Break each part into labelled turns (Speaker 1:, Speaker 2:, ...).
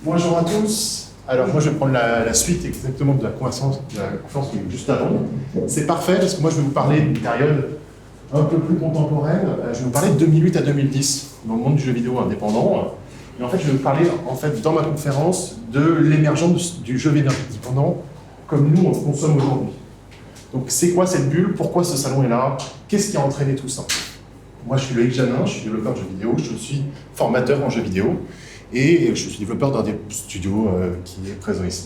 Speaker 1: Bonjour à tous. Alors moi je vais prendre la suite exactement de la conférence qui est juste avant. C'est parfait parce que moi je vais vous parler d'une période un peu plus contemporaine. Je vais vous parler de 2008 à 2010 dans le monde du jeu vidéo indépendant. Et en fait je vais vous parler dans ma conférence de l'émergence du jeu vidéo indépendant comme nous on le consomme aujourd'hui. Donc c'est quoi cette bulle? Pourquoi ce salon est là? Qu'est-ce qui a entraîné tout ça? Moi je suis Loïc Janin, je suis développeur de jeux vidéo, je suis formateur en jeux vidéo. Et je suis développeur d'un des studios qui est présent ici.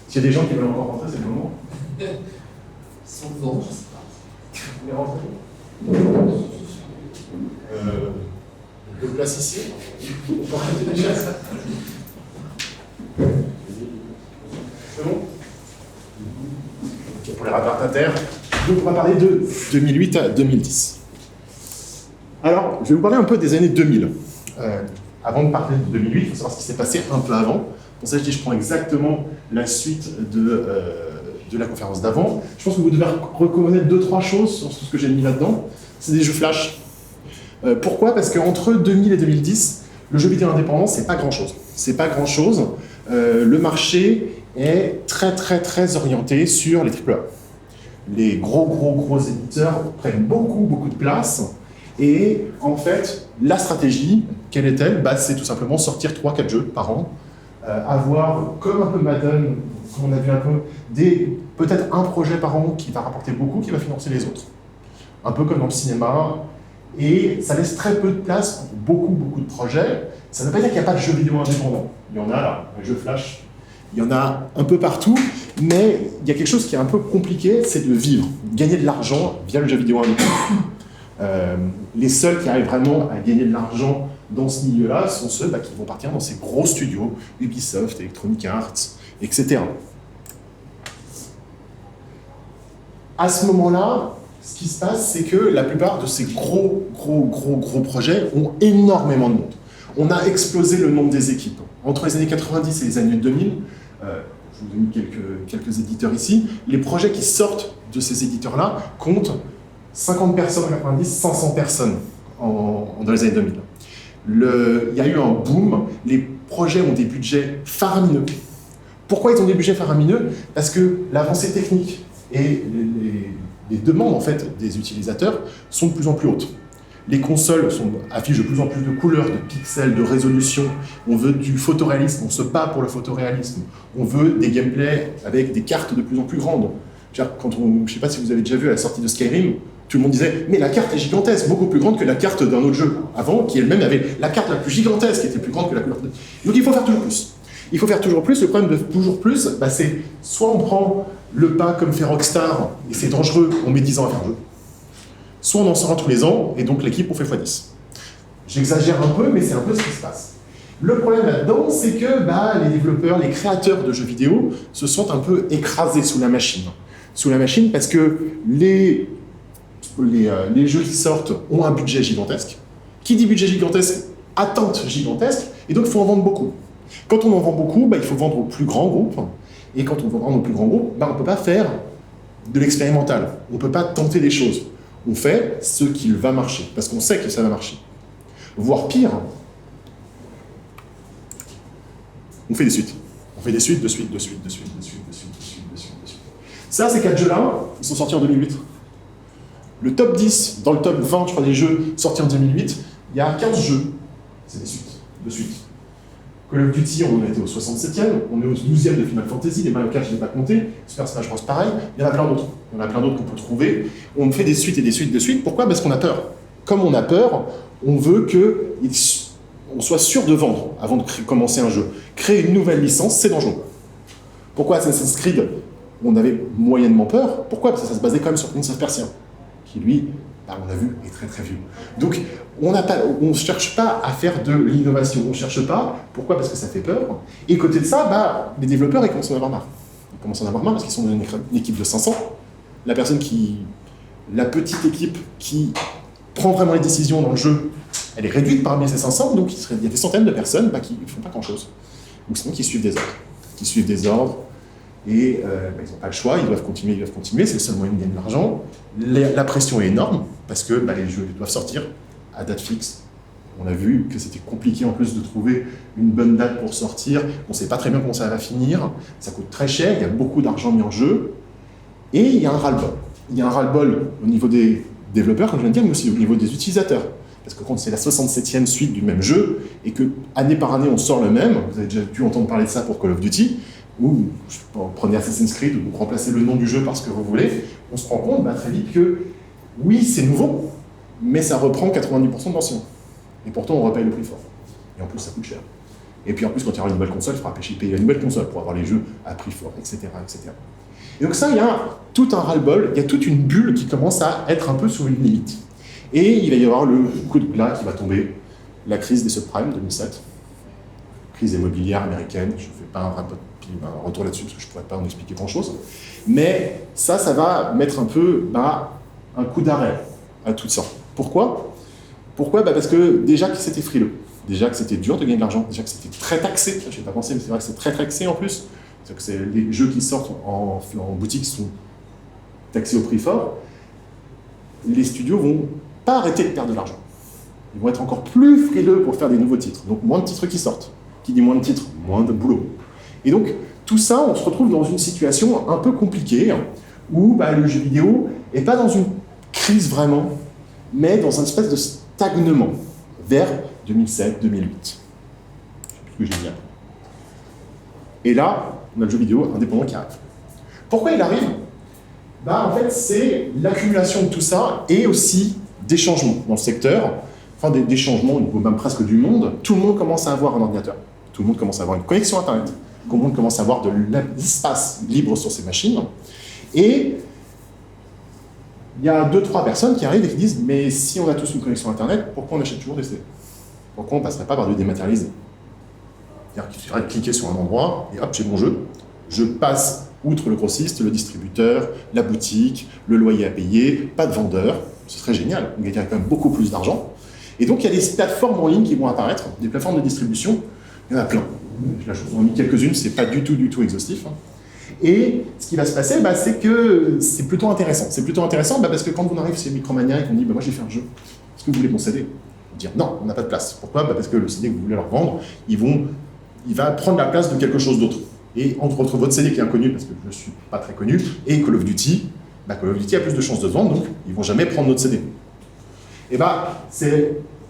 Speaker 1: S'il y a des gens qui veulent encore rentrer, c'est le moment.
Speaker 2: Souvent, je sais pas.
Speaker 1: Vous voulez rentrer je vous place ici. On peut arrêter des chaises. C'est bon? Ok, pour les retardataires. Donc on va parler de 2008 à 2010. Alors, je vais vous parler un peu des années 2000. Avant de parler de 2008, il faut savoir ce qui s'est passé un peu avant. Pour ça, je prends exactement la suite de la conférence d'avant. Je pense que vous devez reconnaître 2-3 choses sur tout ce que j'ai mis là-dedans. C'est des jeux flash. Pourquoi? Parce qu'entre 2000 et 2010, le jeu vidéo indépendant, c'est pas grand-chose. C'est pas grand-chose. Le marché est très orienté sur les AAA. Les gros éditeurs prennent beaucoup de place. Et en fait, la stratégie, quelle est-elle? C'est tout simplement sortir 3-4 jeux par an, avoir, comme un peu Madden, comme on a vu un peu, peut-être un projet par an qui va rapporter beaucoup, qui va financer les autres. Un peu comme dans le cinéma, et ça laisse très peu de place pour beaucoup de projets. Ça ne veut pas dire qu'il n'y a pas de jeux vidéo indépendants. Il y en a là, un jeu flash, il y en a un peu partout, mais il y a quelque chose qui est un peu compliqué, c'est de vivre, gagner de l'argent via le jeu vidéo indépendant. Les seuls qui arrivent vraiment à gagner de l'argent dans ce milieu-là sont ceux qui vont partir dans ces gros studios, Ubisoft, Electronic Arts, etc. À ce moment-là, ce qui se passe, c'est que la plupart de ces gros projets ont énormément de monde. On a explosé le nombre des équipes. Entre les années 90 et les années 2000, je vous ai mis quelques éditeurs ici, les projets qui sortent de ces éditeurs-là comptent 50 personnes en 90, 500 personnes dans les années 2000. Il y a eu un boom, les projets ont des budgets faramineux. Pourquoi ils ont des budgets faramineux? Parce que l'avancée technique et les demandes en fait, des utilisateurs sont de plus en plus hautes. Les consoles affichent de plus en plus de couleurs, de pixels, de résolution. On veut du photoréalisme, on se bat pour le photoréalisme. On veut des gameplays avec des cartes de plus en plus grandes. Je ne sais pas si vous avez déjà vu à la sortie de Skyrim, tout le monde disait « mais la carte est gigantesque, beaucoup plus grande que la carte d'un autre jeu » avant, qui elle-même avait la carte la plus gigantesque, qui était plus grande que la couleur. Donc il faut faire toujours plus. Il faut faire toujours plus. Le problème de toujours plus, c'est soit on prend le pas comme fait Rockstar, et c'est dangereux, on met 10 ans à faire un jeu, soit on en sort un tous les ans, et donc l'équipe on fait x10. J'exagère un peu, mais c'est un peu ce qui se passe. Le problème là-dedans, c'est que les développeurs, les créateurs de jeux vidéo se sont un peu écrasés sous la machine. Sous la machine parce que les jeux qui sortent ont un budget gigantesque. Qui dit budget gigantesque, attente gigantesque, et donc il faut en vendre beaucoup. Quand on en vend beaucoup, il faut vendre aux plus grands groupes, et quand on veut vendre aux plus grands groupes, on ne peut pas faire de l'expérimental, on ne peut pas tenter des choses. On fait ce qui va marcher, parce qu'on sait que ça va marcher. Voire pire, on fait des suites. On fait des suites, de suite. Ça, ces 4 jeux-là, ils sont sortis en 2008. Le top 10, dans le top 20, je crois, des jeux sortis en 2008, il y a 15 jeux. C'est des suites, de suite. Call of Duty, on en était au 67e, on est au 12e de Final Fantasy, les Mario Kart, je ne l'ai pas compté, Super Smash Bros, pareil, il y en a plein d'autres. Il y en a plein d'autres qu'on peut trouver. On fait des suites et des suites de suites. Pourquoi? Parce qu'on a peur. Comme on a peur, on veut qu'on soit sûr de vendre avant de commencer un jeu. Créer une nouvelle licence, c'est dangereux. Pourquoi Assassin's Creed, on avait moyennement peur? Pourquoi? Parce que ça se basait quand même sur Prince of Persia, qui lui, on l'a vu, est très vieux. Donc, on ne cherche pas à faire de l'innovation, on ne cherche pas. Pourquoi? Parce que ça fait peur. Et côté de ça, les développeurs, ils commencent à en avoir marre. Ils commencent à en avoir marre parce qu'ils sont dans une équipe de 500. La petite équipe qui prend vraiment les décisions dans le jeu, elle est réduite parmi ces 500, donc il y a des centaines de personnes qui ne font pas grand-chose. Donc, sinon, qui suivent des ordres. Et ils n'ont pas le choix, ils doivent continuer, c'est le seul moyen de gagner de l'argent. La pression est énorme, parce que les jeux doivent sortir à date fixe, On a vu que c'était compliqué en plus de trouver une bonne date pour sortir. On ne sait pas très bien comment ça va finir. Ça coûte très cher, il y a beaucoup d'argent mis en jeu. Et il y a un ras-le-bol. Il y a un ras-le-bol au niveau des développeurs, comme je viens de dire, mais aussi au niveau des utilisateurs. Parce que quand c'est la 67e suite du même jeu, et que année par année on sort le même, vous avez déjà dû entendre parler de ça pour Call of Duty, ou prenez Assassin's Creed, ou vous remplacez le nom du jeu parce que vous voulez, on se rend compte très vite que oui, c'est nouveau, mais ça reprend 90% de l'ancien. Et pourtant on repaye le prix fort. Et en plus ça coûte cher. Et puis en plus quand il y aura une nouvelle console, il faudra payer une nouvelle console pour avoir les jeux à prix fort, etc. etc. Et donc ça, il y a tout un ras-le-bol, il y a toute une bulle qui commence à être un peu sur une limite. Et il va y avoir le coup de glas qui va tomber, la crise des subprimes 2007, crise immobilière américaine. Je ne fais pas un retour là-dessus parce que je ne pourrais pas en expliquer grand-chose. Mais ça va mettre un peu un coup d'arrêt à tout ça. Pourquoi ? Parce que déjà que c'était frileux, déjà que c'était dur de gagner de l'argent, déjà que c'était très taxé, je n'ai pas pensé, mais c'est vrai que c'est très taxé en plus, c'est-à-dire que les jeux qui sortent en boutique sont taxés au prix fort, les studios vont pas arrêter de perdre de l'argent. Ils vont être encore plus frileux pour faire des nouveaux titres. Donc moins de titres qui sortent. Qui dit moins de titres, moins de boulot. Et donc tout ça, on se retrouve dans une situation un peu compliquée où le jeu vidéo n'est pas dans une crise vraiment, mais dans une espèce de stagnement vers 2007-2008. Je ne sais plus ce que j'ai dit. Et là, on a le jeu vidéo indépendant qui arrive. Pourquoi il arrive ? En fait, c'est l'accumulation de tout ça et aussi des changements dans le secteur, enfin des changements au niveau même presque du monde. Tout le monde commence à avoir un ordinateur, tout le monde commence à avoir une connexion Internet, tout le monde commence à avoir de l'espace libre sur ses machines. Et il y a 2-3 personnes qui arrivent et qui disent « Mais si on a tous une connexion Internet, pourquoi on achète toujours des CD ? Pourquoi on ne passerait pas par du dématérialisé ?» C'est-à-dire qu'il suffirait de cliquer sur un endroit et hop, j'ai mon jeu. Je passe outre le grossiste, le distributeur, la boutique, le loyer à payer, pas de vendeur. Ce serait génial, on gagnerait quand même beaucoup plus d'argent. Et donc il y a des plateformes en ligne qui vont apparaître, des plateformes de distribution, il y en a plein. Là, je vous en ai mis quelques-unes, c'est pas du tout exhaustif. Et ce qui va se passer, c'est que c'est plutôt intéressant. C'est plutôt intéressant parce que quand on arrive chez Micromania et qu'on dit « moi j'ai fait un jeu, est-ce que vous voulez mon CD ?» On va dire « non, on n'a pas de place ». Pourquoi ? Parce que le CD que vous voulez leur vendre, il va prendre la place de quelque chose d'autre. Et entre votre CD qui est inconnu, parce que je ne suis pas très connu, et Call of Duty, Call of Duty a plus de chances de se vendre, donc ils ne vont jamais prendre notre CD. Et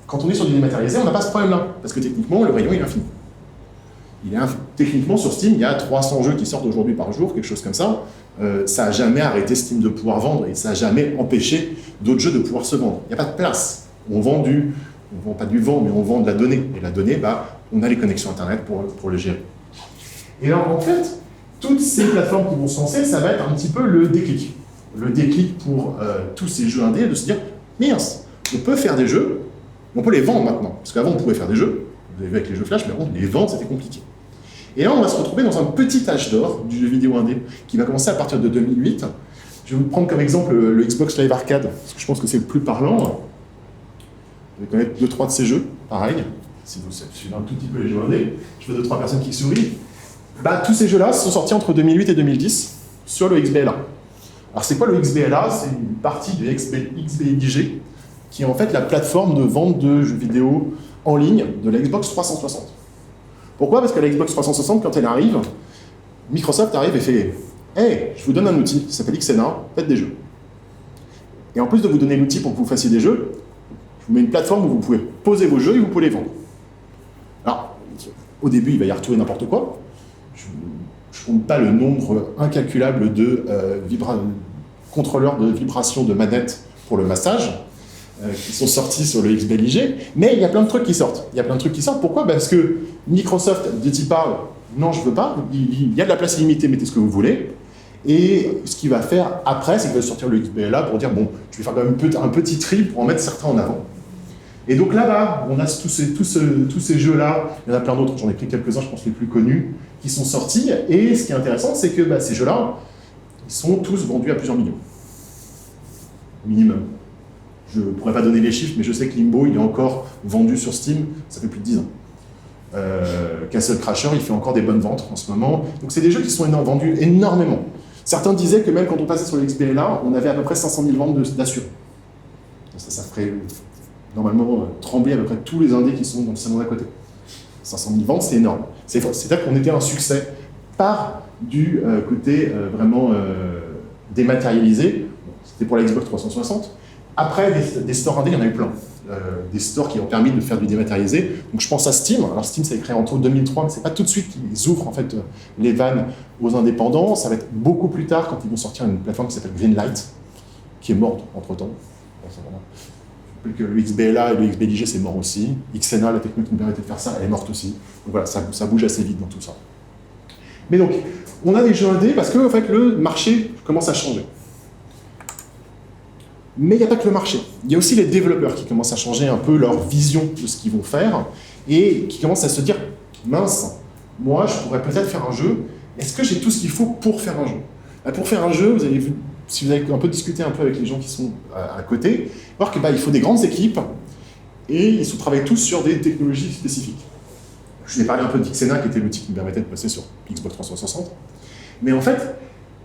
Speaker 1: quand on est sur du dématérialisé, on n'a pas ce problème-là, parce que techniquement, le rayon il est infini. Techniquement, sur Steam, il y a 300 jeux qui sortent aujourd'hui par jour, quelque chose comme ça. Ça n'a jamais arrêté Steam de pouvoir vendre, et ça n'a jamais empêché d'autres jeux de pouvoir se vendre. Il n'y a pas de place. On vend pas du vent, mais on vend de la donnée. Et la donnée, on a les connexions Internet pour le gérer. Et alors, en fait, toutes ces plateformes qui vont se lancer, ça va être un petit peu le déclic. Le déclic pour tous ces jeux indés, de se dire, mince, on peut faire des jeux, on peut les vendre maintenant. Parce qu'avant, on pouvait faire des jeux, vous avez vu avec les jeux Flash, mais les vendre, c'était compliqué. Et là, on va se retrouver dans un petit âge d'or du jeu vidéo indé, qui va commencer à partir de 2008. Je vais vous prendre comme exemple le Xbox Live Arcade, parce que je pense que c'est le plus parlant. Vous allez connaître 2-3 de ces jeux, pareil. Si vous suivez un tout petit peu les jeux indés, je veux 2-3 personnes qui sourient. Tous ces jeux-là sont sortis entre 2008 et 2010 sur le XBLA. Alors c'est quoi le XBLA ? C'est une partie de XBLIG, qui est en fait la plateforme de vente de jeux vidéo en ligne de la Xbox 360. Pourquoi ? Parce que la Xbox 360, quand elle arrive, Microsoft arrive et fait « Hey, je vous donne un outil qui s'appelle Xena, faites des jeux. » Et en plus de vous donner l'outil pour que vous fassiez des jeux, je vous mets une plateforme où vous pouvez poser vos jeux et vous pouvez les vendre. Alors, au début, il va y avoir tout et n'importe quoi. Je ne compte pas le nombre incalculable de contrôleurs de vibration de manettes pour le massage qui sont sortis sur le XBLIG, mais il y a plein de trucs qui sortent. Pourquoi ? Parce que Microsoft dit non, je ne veux pas, il y a de la place illimitée, mettez ce que vous voulez. Et ce qu'il va faire après, c'est qu'il va sortir le XBLA pour dire bon, je vais faire quand même un petit tri pour en mettre certains en avant. Et donc là-bas, on a tous ces jeux-là, il y en a plein d'autres, j'en ai pris quelques-uns, je pense les plus connus, qui sont sortis. Et ce qui est intéressant, c'est que ces jeux-là, ils sont tous vendus à plusieurs millions. Minimum. Je ne pourrais pas donner les chiffres, mais je sais que Limbo, il est encore vendu sur Steam, ça fait plus de 10 ans. Castle Crasher, il fait encore des bonnes ventes en ce moment. Donc c'est des jeux qui sont vendus énormément. Certains disaient que même quand on passait sur le XBLA, on avait à peu près 500 000 ventes d'assurés. Ça ferait normalement trembler à peu près tous les indés qui sont dans le salon d'à côté. 500 000 ventes, c'est énorme. C'est-à-dire qu'on était un succès par du côté vraiment dématérialisé. C'était pour la Xbox 360. Après, des stores indés, il y en a eu plein. Des stores qui ont permis de faire du dématérialisé. Donc je pense à Steam. Alors Steam, ça a été créé entre 2003, mais c'est pas tout de suite qu'ils ouvrent en fait les vannes aux indépendants. Ça va être beaucoup plus tard quand ils vont sortir une plateforme qui s'appelle Greenlight, qui est morte entre-temps. Que le XBLA et le XBLIG, c'est mort aussi. XNA, la technique qui nous permettait de faire ça, elle est morte aussi. Donc voilà, ça bouge assez vite dans tout ça. Mais donc, on a des jeux indés parce que en fait, le marché commence à changer. Mais il n'y a pas que le marché. Il y a aussi les développeurs qui commencent à changer un peu leur vision de ce qu'ils vont faire et qui commencent à se dire « Mince, moi, je pourrais peut-être faire un jeu. Est-ce que j'ai tout ce qu'il faut pour faire un jeu ?» Pour faire un jeu, vous avez vu, si vous avez un peu discuté un peu avec les gens qui sont à côté, voir qu'il faut des grandes équipes et ils se travaillent tous sur des technologies spécifiques. Je vous ai parlé un peu d'Xena, qui était l'outil qui me permettait de passer sur Xbox 360. Mais en fait,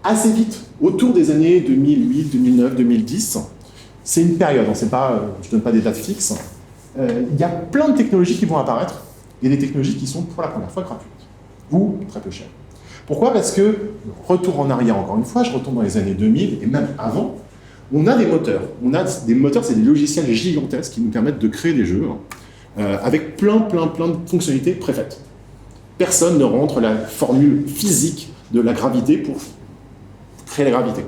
Speaker 1: assez vite, autour des années 2008, 2009, 2010, c'est une période, je ne donne pas des dates fixes, il y a plein de technologies qui vont apparaître, et des technologies qui sont pour la première fois gratuites, ou très peu chères. Pourquoi ? Parce que, retour en arrière encore une fois, je retourne dans les années 2000, et même avant, on a des moteurs. On a des moteurs, c'est des logiciels gigantesques qui nous permettent de créer des jeux, avec plein de fonctionnalités préfaites. Personne ne rentre la formule physique de la gravité pour créer la gravité.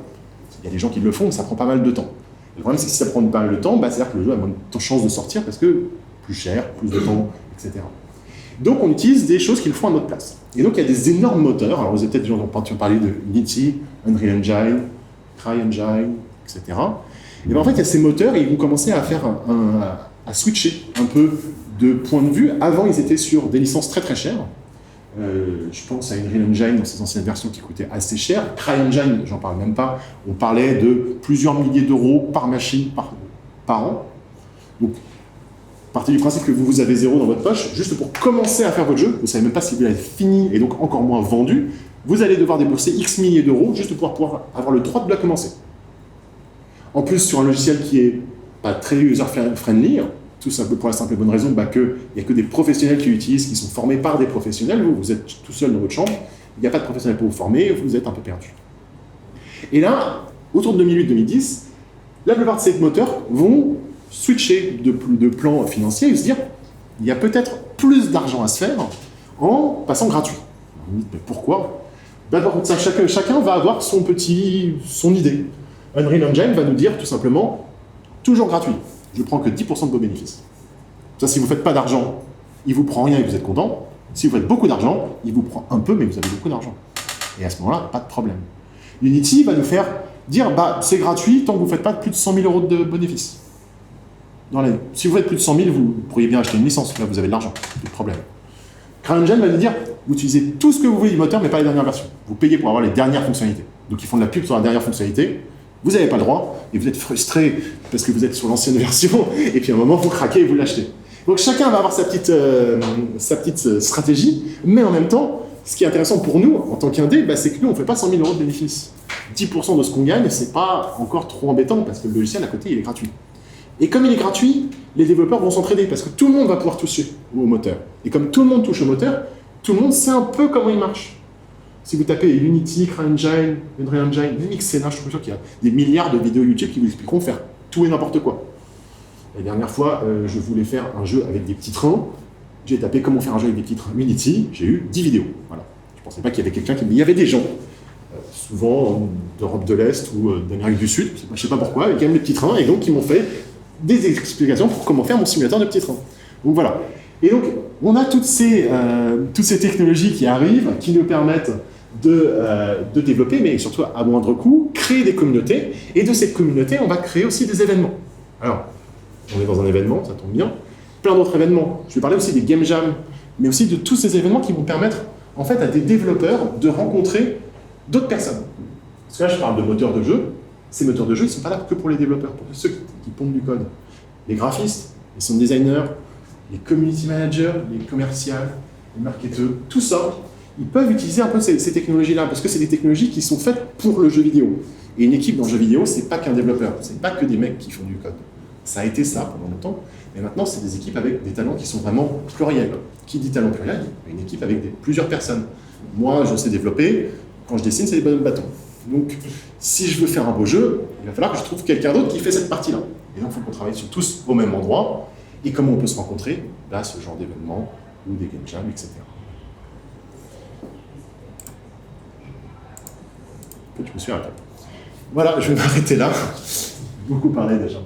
Speaker 1: Il y a des gens qui le font, mais ça prend pas mal de temps. Le problème, c'est que si ça prend pas mal de temps, c'est-à-dire que le jeu a moins de chances de sortir parce que plus cher, plus de temps, etc. Donc on utilise des choses qui le font à notre place. Et donc il y a des énormes moteurs, alors vous avez peut-être déjà entendu parler de Unity, Unreal Engine, CryEngine, etc. Et en fait, il y a ces moteurs et ils vont commencer à faire à switcher un peu de point de vue. Avant, ils étaient sur des licences très chères. Je pense à Unreal Engine dans ses anciennes versions qui coûtaient assez cher. CryEngine, j'en parle même pas. On parlait de plusieurs milliers d'euros par machine par an. Donc, partez du principe que vous avez zéro dans votre poche, juste pour commencer à faire votre jeu. Vous ne savez même pas si vous l'avez fini et donc encore moins vendu. Vous allez devoir débourser X milliers d'euros juste pour pouvoir avoir le droit de la commencer. En plus, sur un logiciel qui est pas très user-friendly, tout ça pour la simple et bonne raison qu'il n'y a que des professionnels qui l'utilisent, qui sont formés par des professionnels. Vous êtes tout seul dans votre chambre, il n'y a pas de professionnel pour vous former, vous êtes un peu perdu. Et là, autour de 2008-2010, la plupart de ces moteurs vont switcher de plan financier et se dire il y a peut-être plus d'argent à se faire en passant gratuit. Mais pourquoi ? Chacun va avoir son idée. Unreal Engine va nous dire tout simplement toujours gratuit. Je prends que 10% de vos bénéfices. Ça, si vous ne faites pas d'argent, il ne vous prend rien et vous êtes content. Si vous faites beaucoup d'argent, il vous prend un peu, mais vous avez beaucoup d'argent. Et à ce moment-là, pas de problème. Unity va nous faire dire c'est gratuit tant que vous ne faites pas plus de 100 000 euros de bénéfices. Si vous faites plus de 100 000, vous pourriez bien acheter une licence. Là, vous avez de l'argent, pas de problème. CryEngine va nous dire vous utilisez tout ce que vous voulez du moteur, mais pas les dernières versions. Vous payez pour avoir les dernières fonctionnalités. Donc, ils font de la pub sur la dernière fonctionnalité. Vous n'avez pas le droit, et vous êtes frustré parce que vous êtes sur l'ancienne version, et puis à un moment, vous craquez et vous l'achetez. Donc chacun va avoir sa petite stratégie, mais en même temps, ce qui est intéressant pour nous, en tant qu'indé, c'est que nous, on ne fait pas 100 000 euros de bénéfices. 10% de ce qu'on gagne, c'est pas encore trop embêtant, parce que le logiciel à côté, il est gratuit. Et comme il est gratuit, les développeurs vont s'entraider, parce que tout le monde va pouvoir toucher au moteur. Et comme tout le monde touche au moteur, tout le monde sait un peu comment il marche. Si vous tapez Unity, CryEngine, Unreal Engine, même Xena, je suis sûr qu'il y a des milliards de vidéos YouTube qui vous expliqueront faire tout et n'importe quoi. La dernière fois, je voulais faire un jeu avec des petits trains. J'ai tapé comment faire un jeu avec des petits trains Unity, j'ai eu 10 vidéos. Voilà. Je ne pensais pas qu'il y avait quelqu'un qui... Il y avait des gens, souvent d'Europe de l'Est ou d'Amérique du Sud, je ne sais pas pourquoi, qui aiment les petits trains, et donc ils m'ont fait des explications pour comment faire mon simulateur de petits trains. Donc voilà. Et donc, on a toutes ces technologies qui arrivent, qui nous permettent de développer, mais surtout à moindre coût, créer des communautés, et de cette communauté, on va créer aussi des événements. Alors, on est dans un événement, ça tombe bien, plein d'autres événements. Je vais parler aussi des game jams, mais aussi de tous ces événements qui vont permettre, en fait, à des développeurs de rencontrer d'autres personnes. Parce que là, je parle de moteurs de jeu. Ces moteurs de jeu, ils ne sont pas là que pour les développeurs, pour ceux qui pompent du code. Les graphistes, les sound designers, les community managers, les commerciales, les marketeurs, tout ça, ils peuvent utiliser un peu ces technologies-là, parce que c'est des technologies qui sont faites pour le jeu vidéo. Et une équipe dans le jeu vidéo, c'est pas qu'un développeur, c'est pas que des mecs qui font du code. Ça a été ça pendant longtemps. Mais maintenant, c'est des équipes avec des talents qui sont vraiment pluriels. Qui dit talent pluriel, dit une équipe avec plusieurs personnes. Moi, je sais développer. Quand je dessine, c'est des bonhommes bâtons. Donc, si je veux faire un beau jeu, il va falloir que je trouve quelqu'un d'autre qui fait cette partie-là. Et donc, il faut qu'on travaille sur tous au même endroit. Et comment on peut se rencontrer? Là, ce genre d'événements, ou des game jams, etc. Je me suis arrêté. Voilà, je vais m'arrêter là. J'ai beaucoup parlé déjà.